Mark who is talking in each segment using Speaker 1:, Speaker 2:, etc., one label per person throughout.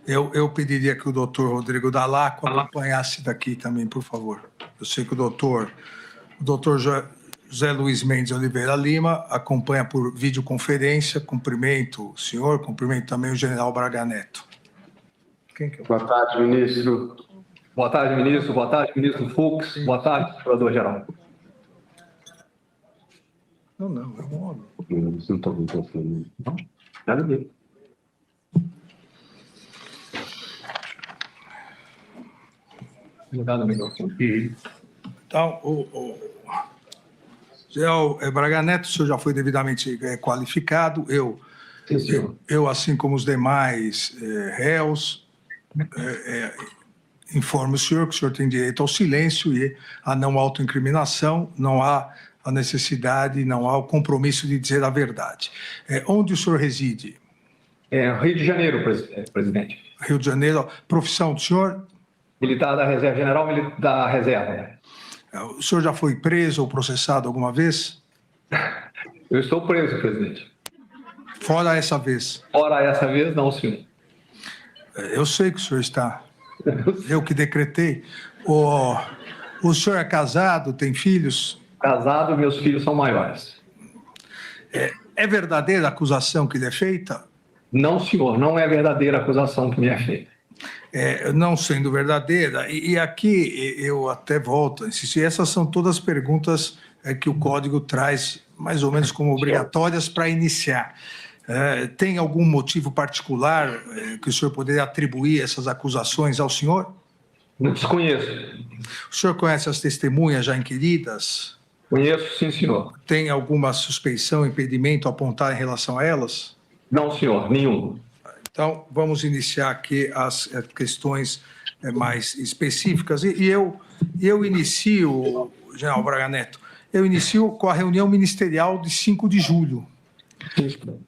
Speaker 1: Eu pediria que o doutor Rodrigo Dall'Acqua acompanhasse daqui também, por favor. Eu sei que o doutor José Luiz Mendes Oliveira Lima acompanha por videoconferência. Cumprimento o senhor, cumprimento também o general Braga Neto.
Speaker 2: Boa tarde, ministro.
Speaker 3: Boa tarde, ministro. Boa tarde, ministro Fux. Boa tarde, procurador-geral.
Speaker 1: Não, é um homem.
Speaker 2: Não estou com telefone. Não? Nada a ver.
Speaker 1: Então, o general Braga Neto, o senhor já foi devidamente qualificado. Eu, assim como os demais réus, informo o senhor que o senhor tem direito ao silêncio e à não autoincriminação, não há a necessidade, não há o compromisso de dizer a verdade. Onde o senhor reside?
Speaker 3: Rio de Janeiro, presidente.
Speaker 1: Rio de Janeiro. Profissão do senhor?
Speaker 3: Militar da Reserva, general da Reserva.
Speaker 1: O senhor já foi preso ou processado alguma vez?
Speaker 3: Eu estou preso, presidente.
Speaker 1: Fora essa vez?
Speaker 3: Fora essa vez, não, senhor.
Speaker 1: Eu sei que o senhor está. Eu que decretei. O senhor é casado, tem filhos?
Speaker 3: Casado, meus filhos são maiores.
Speaker 1: É verdadeira a acusação que lhe é feita?
Speaker 3: Não, senhor, não é verdadeira a acusação que me é feita.
Speaker 1: Não sendo verdadeira, e aqui eu até volto a insistir, essas são todas perguntas que o Código traz mais ou menos como obrigatórias para iniciar. Tem algum motivo particular que o senhor poderia atribuir essas acusações ao senhor?
Speaker 3: Desconheço.
Speaker 1: O senhor conhece as testemunhas já inquiridas?
Speaker 3: Conheço, sim, senhor.
Speaker 1: Tem alguma suspeição, impedimento a apontar em relação a elas?
Speaker 3: Não, senhor, nenhum.
Speaker 1: Então, vamos iniciar aqui as questões mais específicas. E eu inicio, general Braga Neto, eu inicio com a reunião ministerial de 5 de julho.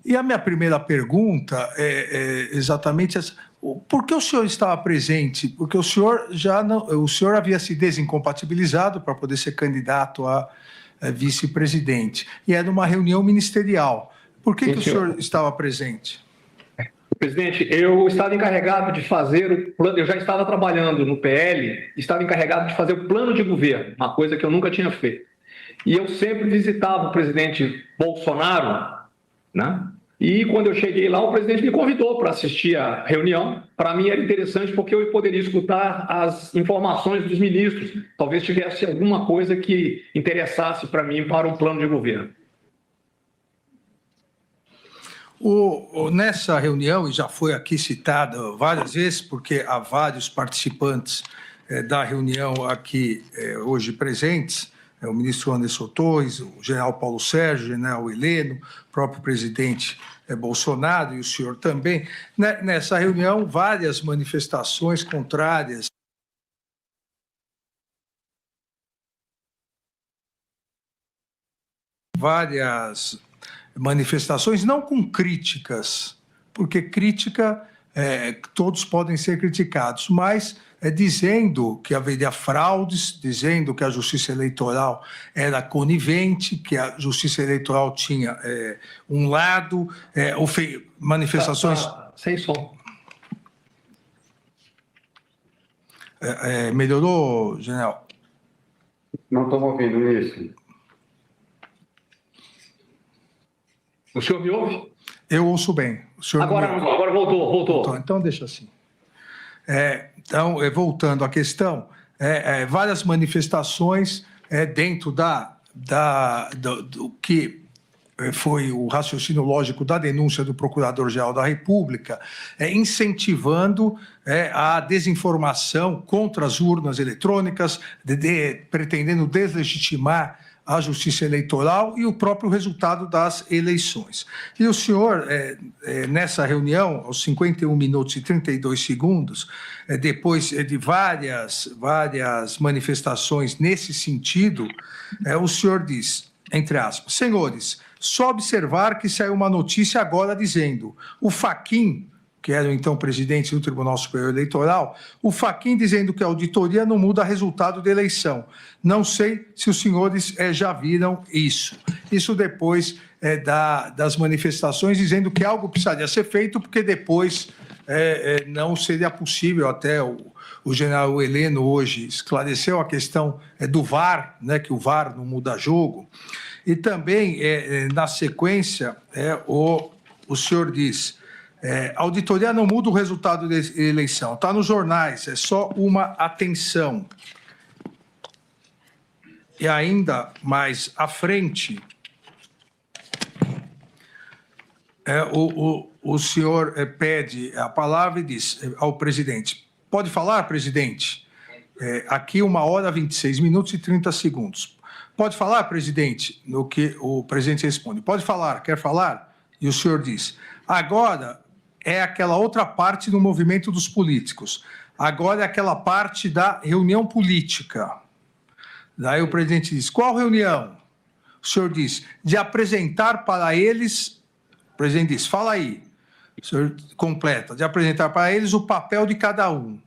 Speaker 1: E a minha primeira pergunta é exatamente essa. Por que o senhor estava presente? Porque o senhor havia se desincompatibilizado para poder ser candidato a vice-presidente. E era uma reunião ministerial. Por que o senhor estava presente?
Speaker 3: Presidente, eu estava encarregado de fazer o plano, eu já estava trabalhando no PL, estava encarregado de fazer o plano de governo, uma coisa que eu nunca tinha feito. E eu sempre visitava o presidente Bolsonaro, né? E quando eu cheguei lá, o presidente me convidou para assistir à reunião. Para mim era interessante porque eu poderia escutar as informações dos ministros. Talvez tivesse alguma coisa que interessasse para mim para um plano de governo.
Speaker 1: Nessa reunião, e já foi aqui citada várias vezes, porque há vários participantes da reunião aqui hoje presentes, o ministro Anderson Torres, o general Paulo Sérgio, o general Heleno, o próprio presidente Bolsonaro e o senhor também. Nessa reunião, várias manifestações contrárias manifestações, não com críticas, porque crítica, todos podem ser criticados, mas dizendo que haveria fraudes, dizendo que a Justiça Eleitoral era conivente, que a Justiça Eleitoral tinha um lado, manifestações...
Speaker 3: Sem som.
Speaker 1: Melhorou, general?
Speaker 2: Não estou ouvindo, ministro.
Speaker 3: O senhor me ouve?
Speaker 1: Eu ouço bem. O senhor
Speaker 3: agora voltou.
Speaker 1: Então, deixa assim. Então, voltando à questão, várias manifestações dentro do que foi o raciocínio lógico da denúncia do Procurador-Geral da República, incentivando a desinformação contra as urnas eletrônicas, pretendendo deslegitimar a Justiça Eleitoral e o próprio resultado das eleições. E o senhor, nessa reunião, aos 51 minutos e 32 segundos, depois de várias manifestações nesse sentido, o senhor diz, entre aspas, senhores, só observar que saiu uma notícia agora dizendo o Fachin, que era o então presidente do Tribunal Superior Eleitoral, o Fachin dizendo que a auditoria não muda resultado da eleição. Não sei se os senhores já viram isso. Isso depois das manifestações, dizendo que algo precisaria ser feito, porque depois não seria possível, até o general Heleno hoje esclareceu a questão do VAR, né, que o VAR não muda jogo, e também, na sequência, o senhor diz, a auditoria não muda o resultado da eleição, está nos jornais, é só uma atenção. E ainda mais à frente, o senhor pede a palavra e diz ao presidente, pode falar, presidente? Aqui 1h26 e 30 segundos. Pode falar, presidente? No que o presidente responde, pode falar, quer falar? E o senhor diz, agora é aquela outra parte do movimento dos políticos, agora é aquela parte da reunião política. Daí o presidente diz, qual reunião? O senhor diz, de apresentar para eles, o presidente diz, fala aí. O senhor completa, de apresentar para eles o papel de cada um.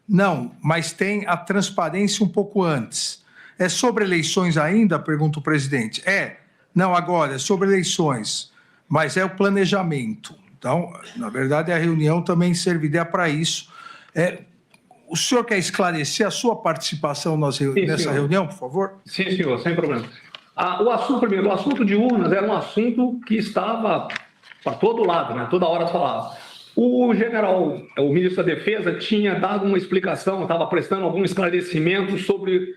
Speaker 1: Não, mas tem a transparência um pouco antes. É sobre eleições ainda? Pergunta o presidente. Não, agora é sobre eleições, mas é o planejamento. Então, na verdade, a reunião também serviria para isso. O senhor quer esclarecer a sua participação nessa reunião, por favor?
Speaker 3: Sim, senhor, sem problema. O assunto de urnas era um assunto que estava para todo lado, né? Toda hora falava. O ministro da Defesa, tinha dado uma explicação, estava prestando algum esclarecimento sobre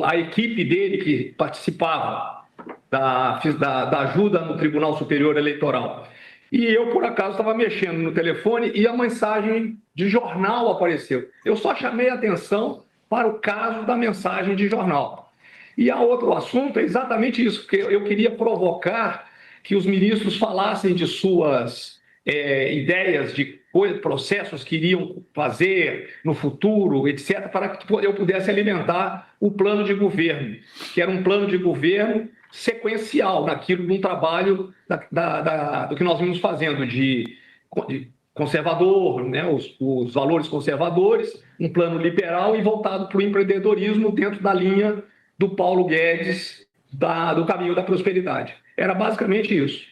Speaker 3: a equipe dele que participava da ajuda no Tribunal Superior Eleitoral. E eu, por acaso, estava mexendo no telefone e a mensagem de jornal apareceu. Eu só chamei a atenção para o caso da mensagem de jornal. E a outro assunto é exatamente isso, porque eu queria provocar que os ministros falassem de suas ideias, de processos que iriam fazer no futuro, etc., para que eu pudesse alimentar o plano de governo, que era um plano de governo sequencial naquilo, num trabalho do que nós vimos fazendo de conservador, né, os valores conservadores, um plano liberal e voltado para o empreendedorismo dentro da linha do Paulo Guedes, do caminho da prosperidade. Era basicamente isso.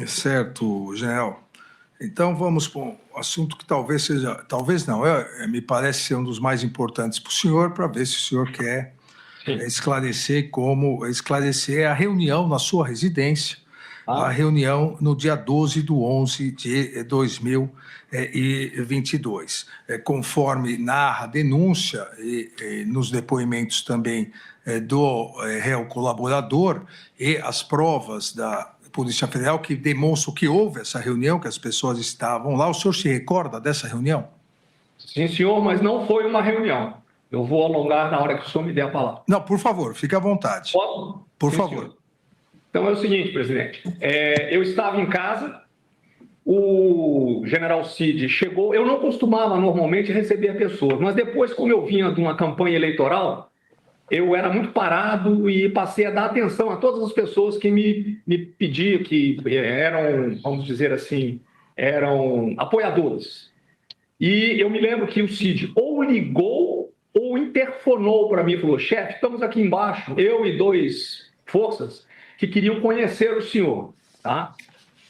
Speaker 1: Certo, general. Então vamos para um assunto que talvez seja, talvez não, me parece ser um dos mais importantes para o senhor, para ver se o senhor quer esclarecer a reunião na sua residência, a reunião no dia 12/11 de 2022. Conforme narra a denúncia e nos depoimentos também do réu colaborador e as provas da Polícia Federal que demonstram que houve essa reunião, que as pessoas estavam lá. O senhor se recorda dessa reunião?
Speaker 3: Sim, senhor, mas não foi uma reunião. Eu vou alongar na hora que o senhor me der a palavra.
Speaker 1: Não, por favor, fique à vontade.
Speaker 3: Posso?
Speaker 1: Por
Speaker 3: Sim,
Speaker 1: favor.
Speaker 3: Senhor. Então é o seguinte, presidente. Eu estava em casa, o general Cid chegou. Eu não costumava normalmente receber pessoas, mas depois, como eu vinha de uma campanha eleitoral, eu era muito parado e passei a dar atenção a todas as pessoas que me pediam, que eram, vamos dizer assim, eram apoiadores. E eu me lembro que o Cid ou ligou ou interfonou para mim e falou, chefe, estamos aqui embaixo, eu e 2 forças que queriam conhecer o senhor. Tá?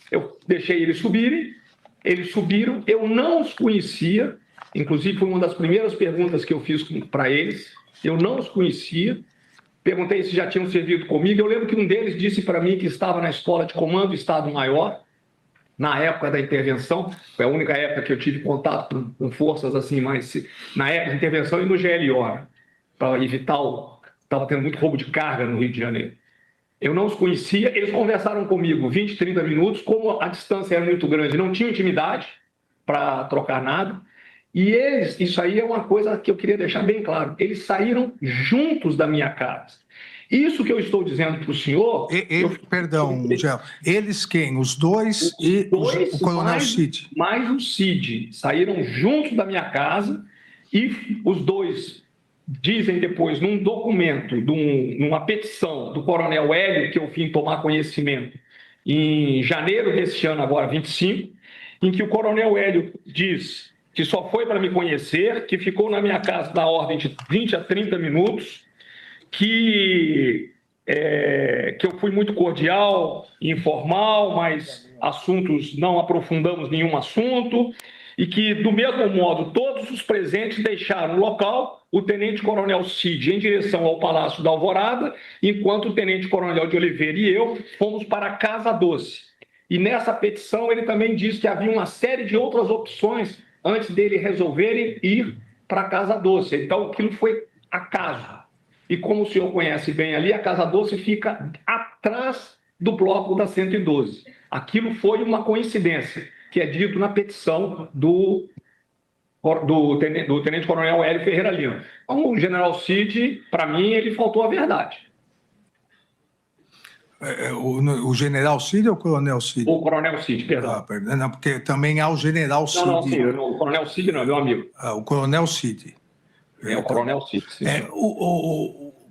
Speaker 3: Eu deixei eles subirem, eles subiram, eu não os conhecia, inclusive foi uma das primeiras perguntas que eu fiz para eles, eu não os conhecia, perguntei se já tinham servido comigo, eu lembro que um deles disse para mim que estava na escola de comando do Estado-Maior, na época da intervenção, foi a única época que eu tive contato com forças assim, mas na época da intervenção e no GLO, para evitar estava tendo muito roubo de carga no Rio de Janeiro. Eu não os conhecia, eles conversaram comigo 20, 30 minutos, como a distância era muito grande, não tinha intimidade para trocar nada, e eles, isso aí é uma coisa que eu queria deixar bem claro, eles saíram juntos da minha casa. Isso que eu estou dizendo para o senhor...
Speaker 1: Perdão, Gel, eles quem? Os dois e o coronel Cid?
Speaker 3: Mais o Cid, saíram juntos da minha casa e os dois dizem depois, num documento, numa petição do coronel Hélio, que eu vim tomar conhecimento em janeiro deste ano, agora 25, em que o coronel Hélio diz que só foi para me conhecer, que ficou na minha casa da ordem de 20 a 30 minutos, que eu fui muito cordial, informal, mas assuntos, não aprofundamos nenhum assunto, e que, do mesmo modo, todos os presentes deixaram o local, o tenente-coronel Cid em direção ao Palácio da Alvorada, enquanto o tenente-coronel de Oliveira e eu fomos para a Casa Doce. E nessa petição ele também disse que havia uma série de outras opções antes dele resolverem ir para a Casa Doce. Então, aquilo foi acaso. E como o senhor conhece bem ali, a Casa Doce fica atrás do bloco da 112. Aquilo foi uma coincidência, que é dito na petição do tenente-coronel Hélio Ferreira Lima. Então, o general Cid, para mim, ele faltou a verdade.
Speaker 1: O general Cid ou o coronel Cid?
Speaker 3: O coronel Cid, perdão.
Speaker 1: Não, porque também há o general Cid.
Speaker 3: Não, sim, o coronel Cid não, meu amigo.
Speaker 1: O coronel Cid.
Speaker 3: O coronel Cid, sim.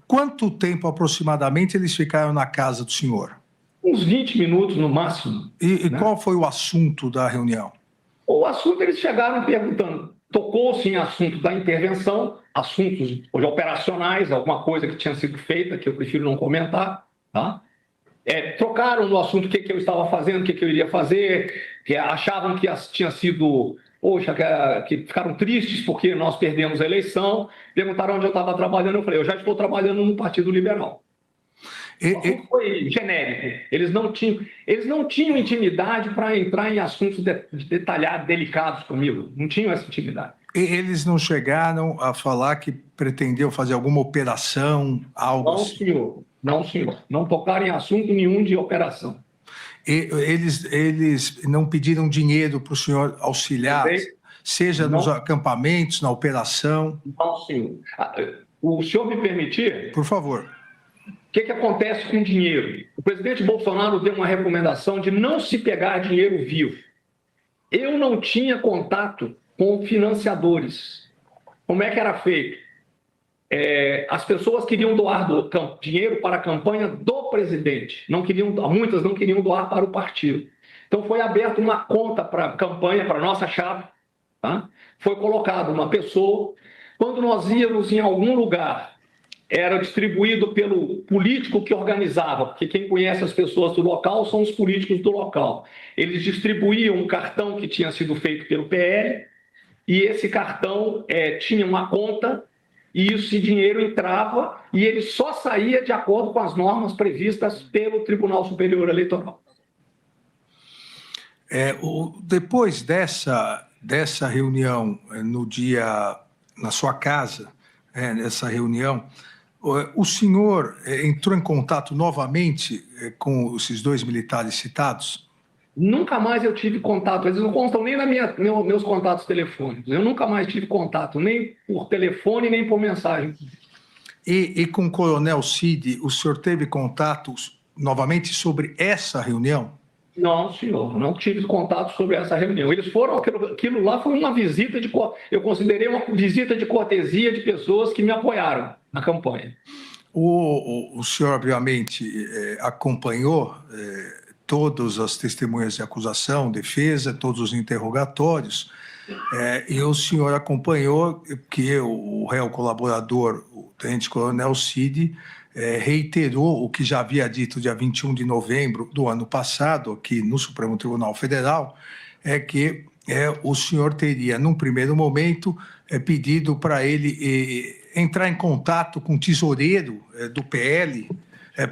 Speaker 1: Quanto tempo aproximadamente eles ficaram na casa do senhor?
Speaker 3: Uns 20 minutos no máximo.
Speaker 1: E qual foi o assunto da reunião?
Speaker 3: O assunto, eles chegaram perguntando, tocou-se em assunto da intervenção, assuntos operacionais, alguma coisa que tinha sido feita, que eu prefiro não comentar, tá? Trocaram no assunto o que eu estava fazendo, o que eu iria fazer, que achavam que tinha sido, que ficaram tristes porque nós perdemos a eleição, perguntaram onde eu estava trabalhando, eu falei, eu já estou trabalhando no Partido Liberal. Foi genérico. Eles não tinham intimidade para entrar em assuntos detalhados, delicados comigo. Não tinham essa intimidade.
Speaker 1: Eles não chegaram a falar que pretendiam fazer alguma operação, algo
Speaker 3: não,
Speaker 1: assim?
Speaker 3: Senhor. Não, senhor. Não tocaram em assunto nenhum de operação.
Speaker 1: Eles não pediram dinheiro para o senhor auxiliar, seja nos acampamentos, na operação?
Speaker 3: Não, senhor. O senhor me permitir?
Speaker 1: Por favor.
Speaker 3: O que acontece com o dinheiro? O presidente Bolsonaro deu uma recomendação de não se pegar dinheiro vivo. Eu não tinha contato com financiadores. Como é que era feito? As pessoas queriam doar dinheiro para a campanha do presidente. Muitas não queriam doar para o partido. Então foi aberta uma conta para a campanha, para a nossa chave. Tá? Foi colocada uma pessoa. Quando nós íamos em algum lugar, era distribuído pelo político que organizava, porque quem conhece as pessoas do local são os políticos do local. Eles distribuíam um cartão que tinha sido feito pelo PL, e esse cartão tinha uma conta, e esse dinheiro entrava, e ele só saía de acordo com as normas previstas pelo Tribunal Superior Eleitoral.
Speaker 1: Depois dessa reunião, na sua casa, nessa reunião, o senhor entrou em contato novamente com esses dois militares citados?
Speaker 3: Nunca mais eu tive contato, eles não constam nem nos meus contatos telefônicos. Eu nunca mais tive contato, nem por telefone, nem por mensagem.
Speaker 1: E com o coronel Cid, o senhor teve contatos novamente sobre essa reunião?
Speaker 3: Não, senhor, não tive contato sobre essa reunião. Eles foram, aquilo lá foi uma visita eu considerei uma visita de cortesia de pessoas que me apoiaram na campanha.
Speaker 1: O senhor, obviamente, acompanhou todas as testemunhas de acusação, defesa, todos os interrogatórios, e o senhor acompanhou que o réu colaborador, o tenente-coronel Cid, reiterou o que já havia dito dia 21 de novembro do ano passado, aqui no Supremo Tribunal Federal, que o senhor teria, num primeiro momento, pedido para ele entrar em contato com o tesoureiro do PL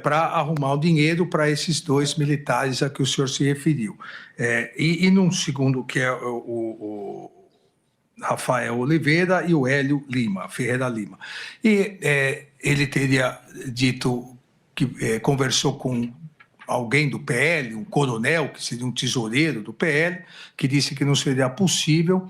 Speaker 1: para arrumar o dinheiro para esses dois militares a que o senhor se referiu. E num segundo, que é o Rafael Oliveira e o Hélio Ferreira Lima. E ele teria dito que conversou com alguém do PL, um coronel, que seria um tesoureiro do PL, que disse que não seria possível,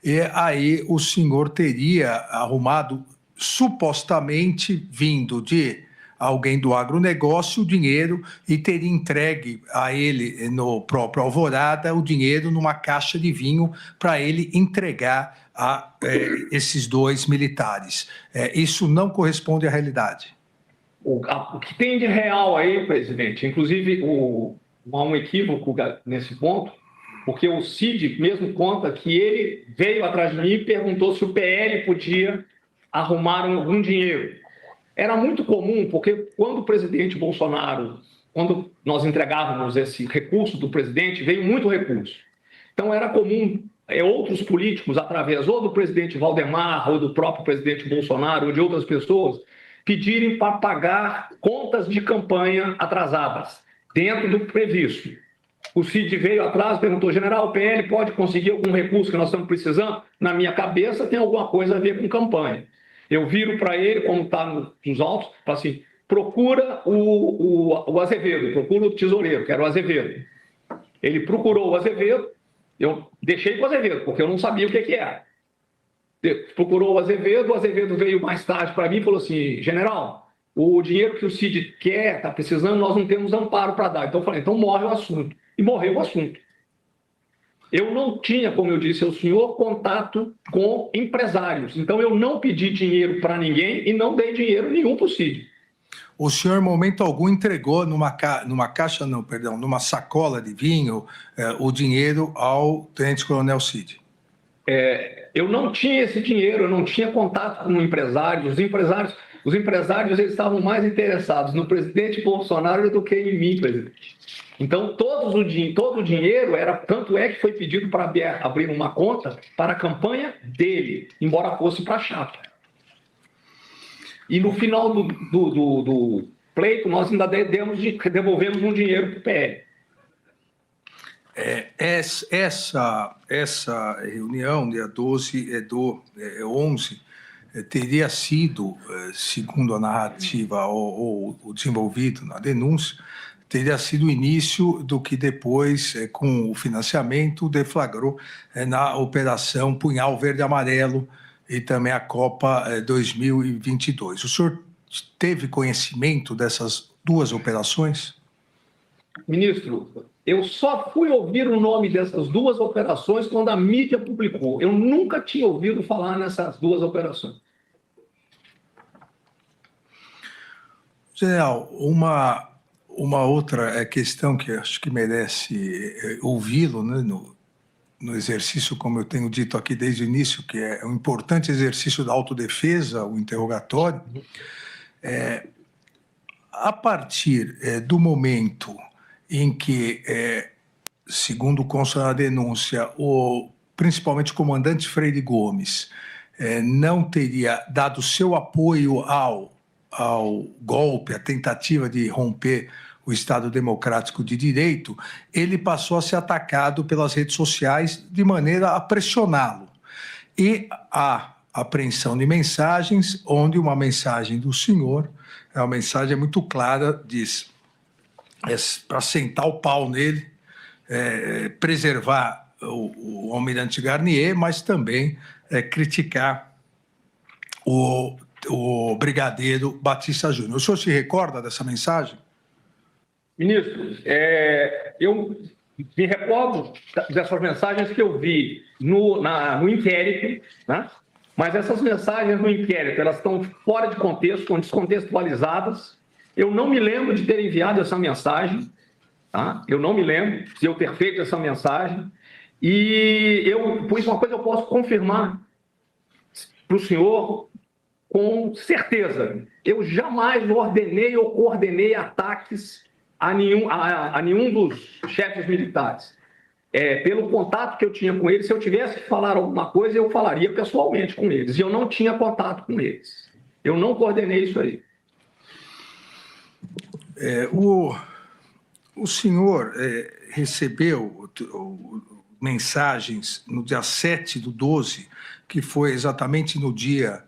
Speaker 1: e aí o senhor teria arrumado, supostamente vindo de alguém do agronegócio, o dinheiro, e teria entregue a ele, no próprio Alvorada, o dinheiro numa caixa de vinho para ele entregar a esses dois militares. Isso não corresponde à realidade.
Speaker 3: O que tem de real aí, presidente, inclusive há um equívoco nesse ponto, porque o Cid mesmo conta que ele veio atrás de mim e perguntou se o PL podia arrumar algum dinheiro. Era muito comum, porque quando o presidente Bolsonaro quando nós entregávamos esse recurso do presidente, veio muito recurso. Então, era comum outros políticos, através ou do presidente Valdemar, ou do próprio presidente Bolsonaro, ou de outras pessoas, pedirem para pagar contas de campanha atrasadas, dentro do previsto. O Cid veio atrás, perguntou: general, o PL pode conseguir algum recurso que nós estamos precisando? Na minha cabeça tem alguma coisa a ver com campanha. Eu viro para ele, como está nos autos, falo assim: procura o Azevedo, procura o tesoureiro, que era o Azevedo. Ele procurou o Azevedo, eu deixei para o Azevedo, porque eu não sabia o que era. Procurou o Azevedo veio mais tarde para mim e falou assim: general, o dinheiro que o Cid quer, está precisando, nós não temos amparo para dar. Então eu falei: então morre o assunto. E morreu o assunto. Eu não tinha, como eu disse ao senhor, contato com empresários. Então eu não pedi dinheiro para ninguém e não dei dinheiro nenhum para o Cid.
Speaker 1: O senhor, em momento algum, entregou numa sacola de vinho, o dinheiro ao tenente-coronel Cid?
Speaker 3: Eu não tinha esse dinheiro, eu não tinha contato com empresários. Os empresários eles estavam mais interessados no presidente Bolsonaro do que em mim, presidente. Então, todo o dinheiro tanto é que foi pedido para abrir uma conta para a campanha dele, embora fosse para a chapa. E no final do pleito, nós ainda devolvemos um dinheiro para o PL.
Speaker 1: Essa reunião, dia 11, teria sido, segundo a narrativa ou o desenvolvido na denúncia, teria sido o início do que depois, com o financiamento, deflagrou na Operação Punhal Verde e Amarelo e também a Copa 2022. O senhor teve conhecimento dessas duas operações?
Speaker 3: Ministro, eu só fui ouvir o nome dessas duas operações quando a mídia publicou. Eu nunca tinha ouvido falar nessas duas operações.
Speaker 1: General, uma outra questão que acho que merece ouvi-lo, né, no exercício, como eu tenho dito aqui desde o início, que é um importante exercício da autodefesa, o interrogatório, a partir do momento em que, segundo consta na denúncia, principalmente o comandante Freire Gomes não teria dado seu apoio ao golpe, à tentativa de romper o Estado Democrático de Direito, ele passou a ser atacado pelas redes sociais de maneira a pressioná-lo. E a apreensão de mensagens, onde uma mensagem do senhor, uma mensagem muito clara, diz: para sentar o pau nele, preservar o almirante Garnier, mas também criticar o brigadeiro Batista Júnior. O senhor se recorda dessa mensagem?
Speaker 3: Ministro, eu me recordo dessas mensagens que eu vi no inquérito, né? Mas essas mensagens no inquérito, elas estão fora de contexto, estão descontextualizadas. Eu não me lembro de ter enviado essa mensagem, tá? Eu não me lembro de eu ter feito essa mensagem. E por isso, uma coisa eu posso confirmar para o senhor com certeza: eu jamais ordenei ou coordenei ataques a nenhum dos chefes militares. Pelo contato que eu tinha com eles, se eu tivesse que falar alguma coisa, eu falaria pessoalmente com eles. E eu não tinha contato com eles. Eu não coordenei isso aí.
Speaker 1: O senhor recebeu mensagens no dia 7/12, que foi exatamente no dia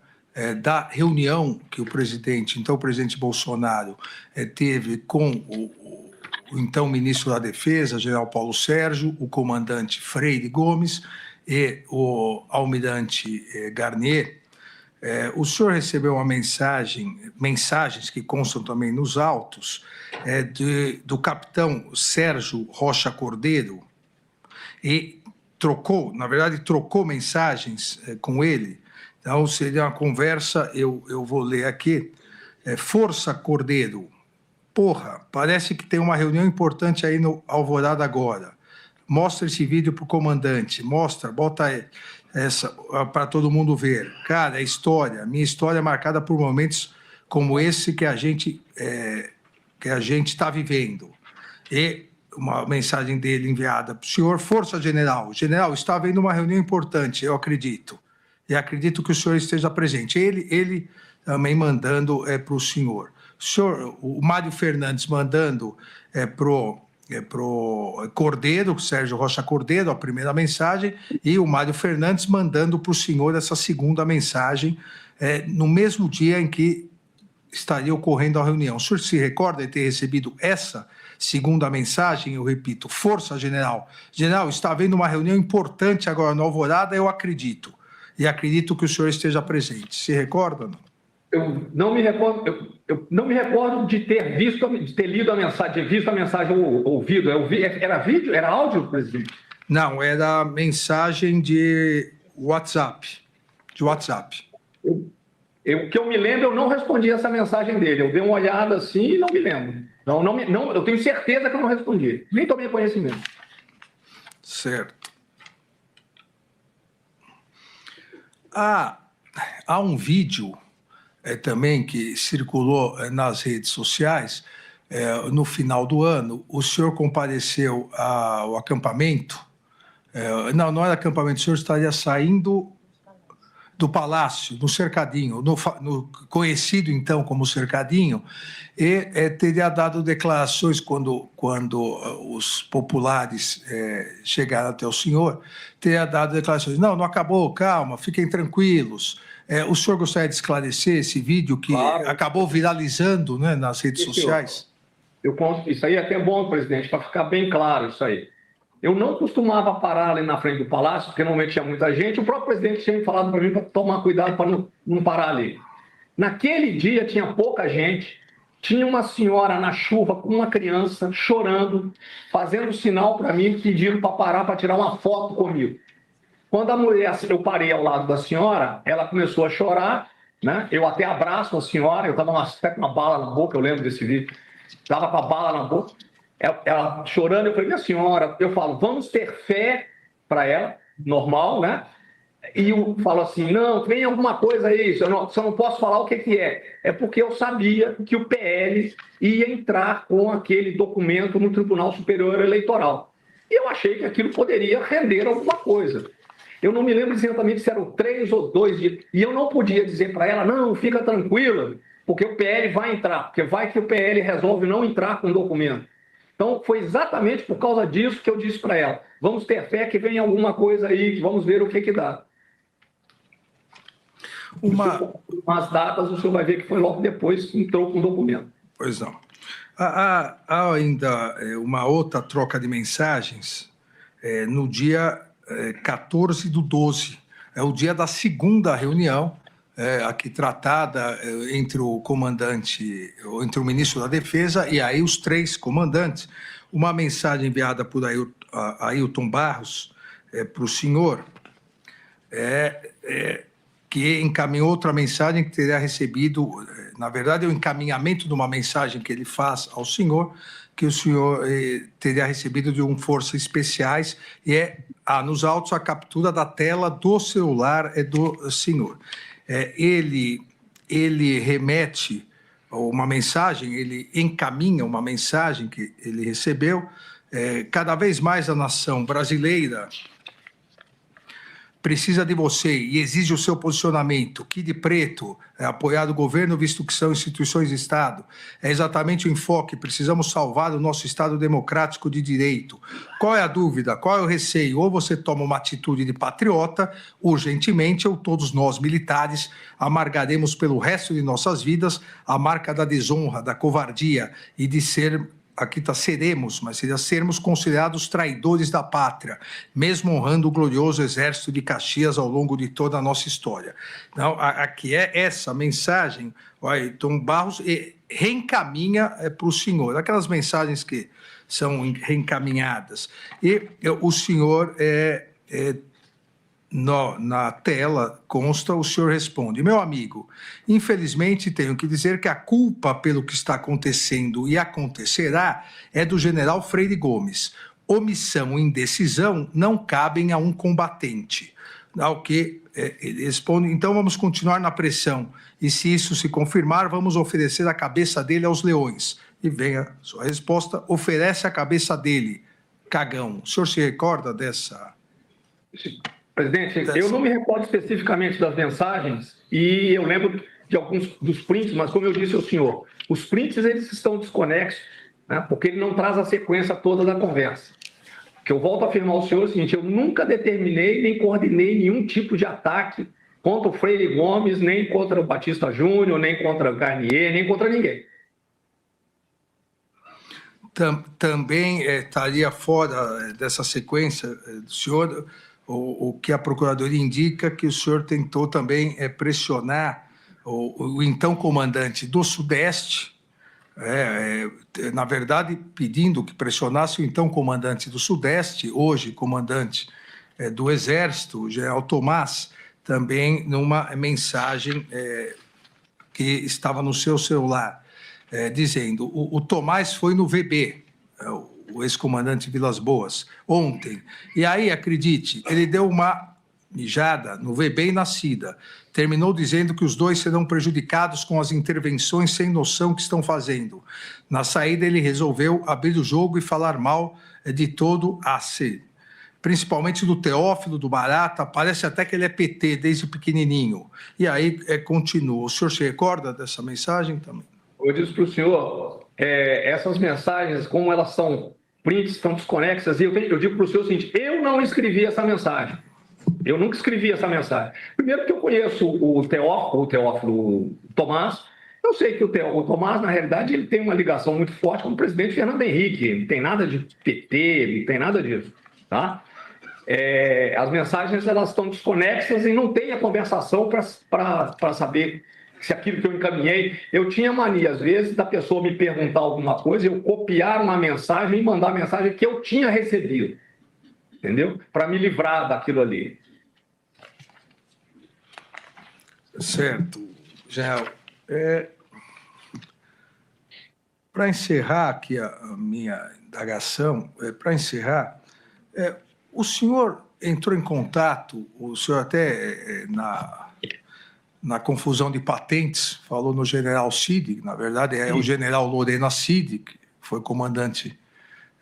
Speaker 1: da reunião que o presidente Bolsonaro teve com o então ministro da Defesa, general Paulo Sérgio, o comandante Freire Gomes e o almirante Garnier. O senhor recebeu uma mensagens que constam também nos autos, do capitão Sérgio Rocha Cordeiro, e trocou mensagens com ele. Então, seria uma conversa, eu vou ler aqui. Força, Cordeiro. Porra, parece que tem uma reunião importante aí no Alvorada agora. Mostra esse vídeo para o comandante. Bota essa para todo mundo ver. Cara, minha história é marcada por momentos como esse que a gente que a gente está vivendo. E uma mensagem dele enviada para o senhor: Força General. General, está havendo uma reunião importante, eu acredito. E acredito que o senhor esteja presente. Ele também mandando para o senhor. O Mário Fernandes mandando para o Cordeiro, Sérgio Rocha Cordeiro, a primeira mensagem, e o Mário Fernandes mandando para o senhor essa segunda mensagem, no mesmo dia em que estaria ocorrendo a reunião. O senhor se recorda de ter recebido essa segunda mensagem? Eu repito: Força General. General, está havendo uma reunião importante agora no Alvorada, eu acredito. E acredito que o senhor esteja presente. Se recorda, não?
Speaker 3: Eu não me recordo, eu não me recordo de ter visto, de ter lido a mensagem, de ter visto a mensagem ou ouvido. Era vídeo? Era áudio, presidente?
Speaker 1: Não, era mensagem de WhatsApp. De WhatsApp.
Speaker 3: O que eu me lembro, eu não respondi essa mensagem dele. Eu dei uma olhada assim e não me lembro. Não, eu tenho certeza que eu não respondi. Nem tomei conhecimento.
Speaker 1: Certo. Há um vídeo também que circulou nas redes sociais. No final do ano, o senhor compareceu ao acampamento. Não era acampamento, o senhor estaria saindo do palácio, no cercadinho, no conhecido então como cercadinho, e teria dado declarações quando os populares chegaram até o senhor, teria dado declarações: não acabou, calma, fiquem tranquilos. O senhor gostaria de esclarecer esse vídeo que acabou viralizando, né, nas redes sociais?
Speaker 3: Isso aí é até bom, presidente, para ficar bem claro isso aí. Eu não costumava parar ali na frente do palácio, porque normalmente tinha muita gente. O próprio presidente tinha me falado para mim para tomar cuidado para não parar ali. Naquele dia tinha pouca gente, tinha uma senhora na chuva com uma criança chorando, fazendo sinal para mim, pedindo para parar para tirar uma foto comigo. Quando eu parei ao lado da senhora, ela começou a chorar, né? Eu até abraço a senhora, eu estava até com uma bala na boca, eu lembro desse vídeo, estava com a bala na boca. Ela chorando, eu falei: minha senhora, eu falo, vamos ter fé para ela, normal, né? E eu falo assim: não, tem alguma coisa aí, só não posso falar o que é. É porque eu sabia que o PL ia entrar com aquele documento no Tribunal Superior Eleitoral. E eu achei que aquilo poderia render alguma coisa. Eu não me lembro exatamente se eram 3 ou 2 dias. E eu não podia dizer para ela: não, fica tranquila, porque o PL vai entrar, porque vai que o PL resolve não entrar com o documento. Então, foi exatamente por causa disso que eu disse para ela: vamos ter fé que vem alguma coisa aí, vamos ver o que dá. As datas, o senhor vai ver que foi logo depois que entrou com o documento.
Speaker 1: Pois não. Há ainda uma outra troca de mensagens no dia 14/12. É o dia da segunda reunião, aqui tratada entre o comandante, entre o ministro da Defesa e aí os 3 comandantes. Uma mensagem enviada por Ailton Barros para o senhor, que encaminhou outra mensagem que teria recebido, na verdade, é o encaminhamento de uma mensagem que ele faz ao senhor, que o senhor teria recebido de Forças Especiais, e nos autos a captura da tela do celular do senhor. Ele remete uma mensagem, ele encaminha uma mensagem que ele recebeu. Cada vez mais a nação brasileira precisa de você e exige o seu posicionamento. Que de preto é apoiar o governo, visto que são instituições de Estado. É exatamente o enfoque. Precisamos salvar o nosso Estado democrático de direito. Qual é a dúvida? Qual é o receio? Ou você toma uma atitude de patriota, urgentemente, ou todos nós, militares, amargaremos pelo resto de nossas vidas a marca da desonra, da covardia e de sermos considerados traidores da pátria, mesmo honrando o glorioso exército de Caxias ao longo de toda a nossa história. Então, aqui é essa mensagem, o Ailton Barros reencaminha para o senhor, aquelas mensagens que são reencaminhadas. E o senhor, na tela consta, o senhor responde: meu amigo, infelizmente tenho que dizer que a culpa pelo que está acontecendo e acontecerá é do general Freire Gomes. Omissão e indecisão não cabem a um combatente. Ao que ele responde: então vamos continuar na pressão, e se isso se confirmar, vamos oferecer a cabeça dele aos leões. e vem a sua resposta. Oferece a cabeça dele, cagão. O senhor se recorda dessa?
Speaker 3: Presidente, eu não me recordo especificamente das mensagens e eu lembro de alguns dos prints, mas como eu disse ao senhor, os prints eles estão desconexos, né, porque ele não traz a sequência toda da conversa. O que eu volto a afirmar ao senhor é o seguinte: eu nunca determinei nem coordenei nenhum tipo de ataque contra o Freire Gomes, nem contra o Batista Júnior, nem contra o Garnier, nem contra ninguém.
Speaker 1: Também estaria fora dessa sequência do senhor o que a Procuradoria indica que o senhor tentou também pressionar o então comandante do Sudeste, na verdade, pedindo que pressionasse o então comandante do Sudeste, hoje comandante do Exército, o general Tomás, também numa mensagem que estava no seu celular, dizendo: o Tomás foi no VB, o ex-comandante Vilas Boas, ontem. E aí, acredite, ele deu uma mijada no VB e na CIDA. Terminou dizendo que os dois serão prejudicados com as intervenções sem noção que estão fazendo. Na saída, ele resolveu abrir o jogo e falar mal de todo a ser, principalmente do Teófilo, do Barata. Parece até que ele é PT desde pequenininho. E aí continua. O senhor se recorda dessa mensagem também?
Speaker 3: Eu disse para o senhor, essas mensagens, como elas são prints, estão desconexas, e eu digo para o senhor o seguinte: eu não escrevi essa mensagem. Eu nunca escrevi essa mensagem. Primeiro que eu conheço o Teófilo Tomás. Eu sei que o Tomás, na realidade, ele tem uma ligação muito forte com o presidente Fernando Henrique. Não tem nada de PT, não tem nada disso, tá? As mensagens, elas estão desconexas e não tem a conversação para saber se aquilo que eu encaminhei. Eu tinha mania, às vezes, da pessoa me perguntar alguma coisa, eu copiar uma mensagem e mandar a mensagem que eu tinha recebido, entendeu? Para me livrar daquilo ali.
Speaker 1: Certo, General. Para encerrar aqui a minha indagação, o senhor entrou em contato, o senhor até na confusão de patentes falou no general Cid, que na verdade é o general Lorena Cid, que foi comandante,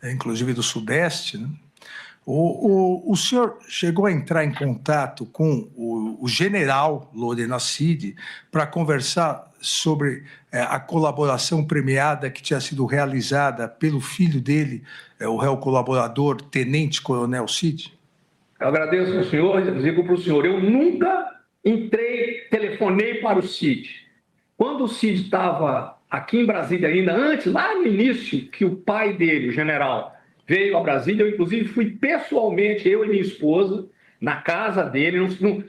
Speaker 1: inclusive, do Sudeste, né? O senhor chegou a entrar em contato com o general Lorena Cid para conversar sobre a colaboração premiada que tinha sido realizada pelo filho dele, o réu colaborador, Tenente Coronel Cid?
Speaker 3: Eu agradeço ao senhor, digo para o senhor, eu nunca telefonei para o Cid. Quando o Cid estava aqui em Brasília ainda, antes, lá no início, que o pai dele, o general, veio a Brasília, eu inclusive fui pessoalmente, eu e minha esposa, na casa dele,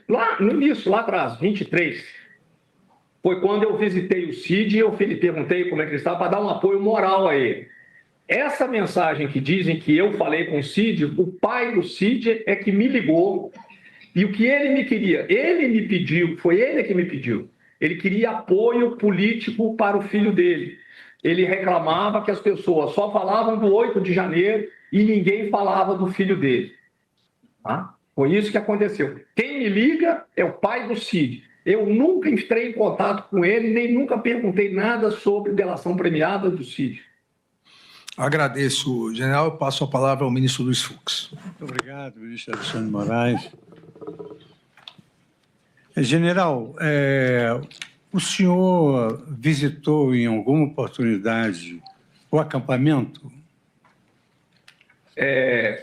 Speaker 3: lá no início, lá atrás, 23. Foi quando eu visitei o Cid e eu perguntei como é que ele estava, para dar um apoio moral a ele. Essa mensagem que dizem que eu falei com o Cid, o pai do Cid é que me ligou, e o que ele me queria, ele me pediu, foi ele que me pediu, ele queria apoio político para o filho dele. Ele reclamava que as pessoas só falavam do 8 de janeiro e ninguém falava do filho dele. Tá? Foi isso que aconteceu. Quem me liga é o pai do Cid. Eu nunca entrei em contato com ele, nem nunca perguntei nada sobre delação premiada do Cid.
Speaker 1: Agradeço, general. Eu passo a palavra ao ministro Luiz Fux.
Speaker 4: Muito obrigado, ministro Alexandre de Moraes. General, o senhor visitou em alguma oportunidade o acampamento?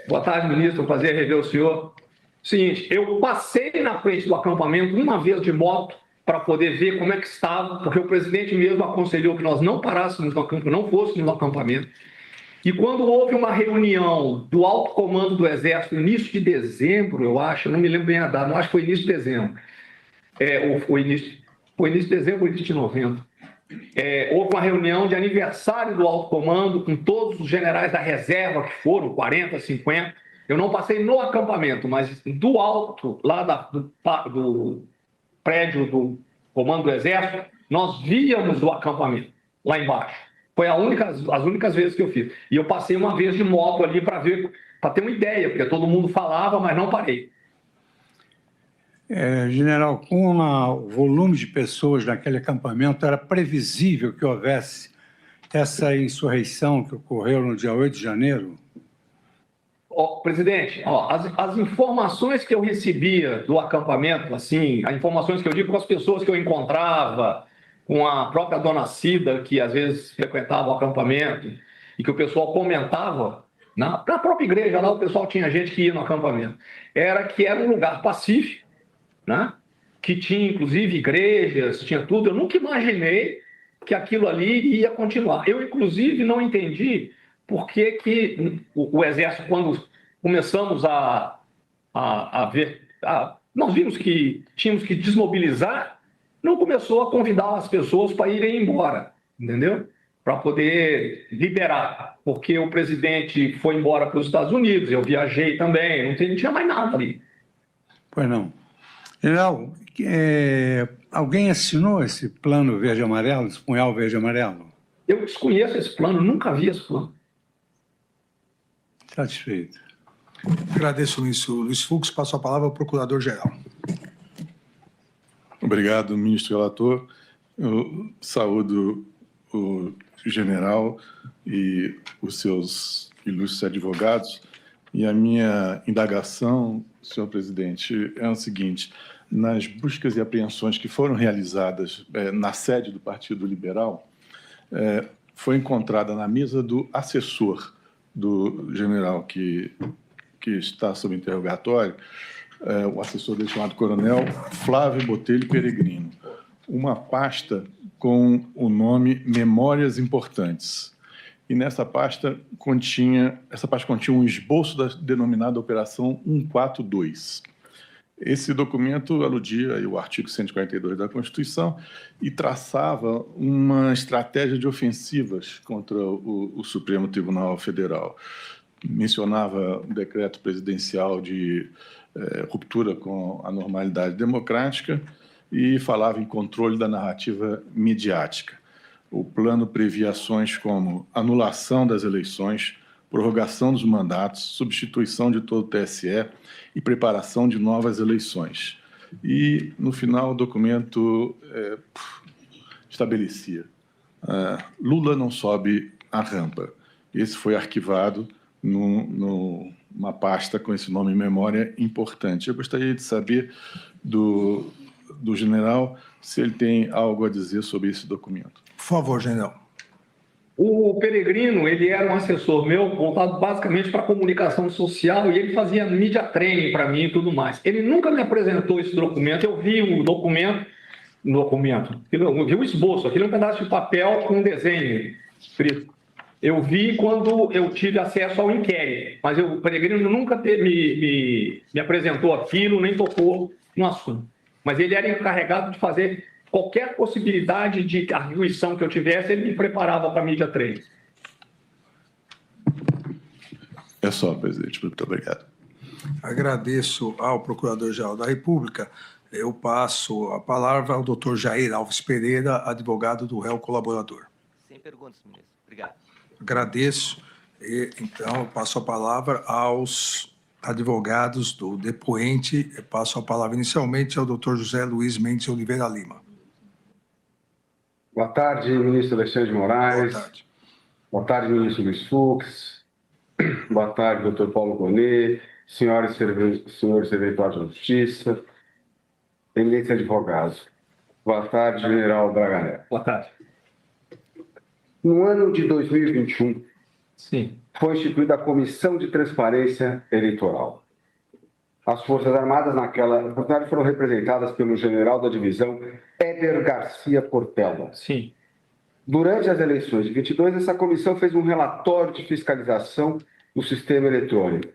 Speaker 3: Boa tarde, ministro. Prazer rever o senhor. Seguinte, eu passei na frente do acampamento uma vez de moto para poder ver como é que estava, porque o presidente mesmo aconselhou que nós não parássemos no acampamento, não fôssemos no acampamento. E quando houve uma reunião do alto comando do Exército, início de dezembro, eu acho, não me lembro bem a data, não acho que foi início de dezembro. Foi início de dezembro ou início de novembro. Houve uma reunião de aniversário do alto comando com todos os generais da reserva que foram, 40, 50. Eu não passei no acampamento, mas do alto, lá do prédio do comando do Exército, nós víamos o acampamento, lá embaixo. Foi as únicas vezes que eu fiz. E eu passei uma vez de moto ali para ver, para ter uma ideia, porque todo mundo falava, mas não parei.
Speaker 4: General, com o volume de pessoas naquele acampamento, era previsível que houvesse essa insurreição que ocorreu no dia 8 de janeiro?
Speaker 3: Presidente, as informações que eu recebia do acampamento, assim, as informações que eu digo com as pessoas que eu encontrava, com a própria dona Cida, que às vezes frequentava o acampamento, e que o pessoal comentava, na própria igreja lá, o pessoal tinha gente que ia no acampamento, era que era um lugar pacífico, né? Que tinha inclusive igrejas, tinha tudo. Eu nunca imaginei que aquilo ali ia continuar. Eu, inclusive, não entendi por que o Exército, quando começamos a ver, nós vimos que tínhamos que desmobilizar, não começou a convidar as pessoas para irem embora, entendeu? Para poder liberar, porque o presidente foi embora para os Estados Unidos, eu viajei também, não tinha mais nada ali.
Speaker 4: Pois não. General, alguém assinou esse plano verde-amarelo, esse punhal verde-amarelo?
Speaker 3: Eu desconheço esse plano, nunca vi esse plano.
Speaker 4: Satisfeito.
Speaker 1: Agradeço, ministro Luiz Fux. Passo a palavra ao procurador-geral.
Speaker 5: Obrigado, ministro relator. Eu saúdo o general e os seus ilustres advogados. E a minha indagação, senhor presidente, é o seguinte: nas buscas e apreensões que foram realizadas na sede do Partido Liberal, foi encontrada na mesa do assessor do general que está sob interrogatório, o assessor dele chamado Coronel Flávio Botelho Peregrino, uma pasta com o nome Memórias Importantes. E nessa pasta continha um esboço da denominada Operação 142. Esse documento aludia ao artigo 142 da Constituição e traçava uma estratégia de ofensivas contra o Supremo Tribunal Federal. Mencionava um decreto presidencial de ruptura com a normalidade democrática e falava em controle da narrativa midiática. O plano previa ações como anulação das eleições, prorrogação dos mandatos, substituição de todo o TSE e preparação de novas eleições. E, no final, o documento estabelecia: Lula não sobe a rampa. Esse foi arquivado numa pasta com esse nome em memória importante. Eu gostaria de saber do general se ele tem algo a dizer sobre esse documento.
Speaker 1: Por favor, general.
Speaker 3: O Peregrino, ele era um assessor meu voltado basicamente para a comunicação social e ele fazia media training para mim e tudo mais. Ele nunca me apresentou esse documento, eu vi o documento, eu vi o esboço, aquele é um pedaço de papel com um desenho escrito. Eu vi quando eu tive acesso ao inquérito, mas o Peregrino nunca me apresentou aquilo, nem tocou no assunto. Mas ele era encarregado de fazer qualquer possibilidade de arguição que eu tivesse, ele me preparava para a mídia 3.
Speaker 5: É só, presidente. Muito obrigado.
Speaker 1: Agradeço ao Procurador-Geral da República. Eu passo a palavra ao doutor Jair Alves Pereira, advogado do réu colaborador.
Speaker 6: Sem perguntas, ministro. Obrigado.
Speaker 1: Agradeço. Então, eu passo a palavra aos advogados do depoente. Eu passo a palavra inicialmente ao doutor José Luiz Mendes Oliveira Lima.
Speaker 2: Boa tarde, ministro Alexandre de Moraes.
Speaker 1: Boa tarde.
Speaker 2: Boa tarde, ministro Luiz Fux. Boa tarde, doutor Paulo Gonet, senhores servidores da Justiça, eminentes advogados. Boa tarde, general Braga Neto.
Speaker 3: Boa tarde.
Speaker 2: No ano de 2021,
Speaker 3: Sim.
Speaker 2: foi instituída a Comissão de Transparência Eleitoral. As Forças Armadas naquela oportunidade foram representadas pelo general da divisão Éder Garcia Portela.
Speaker 3: Sim.
Speaker 2: Durante as eleições de 22, essa comissão fez um relatório de fiscalização do sistema eletrônico.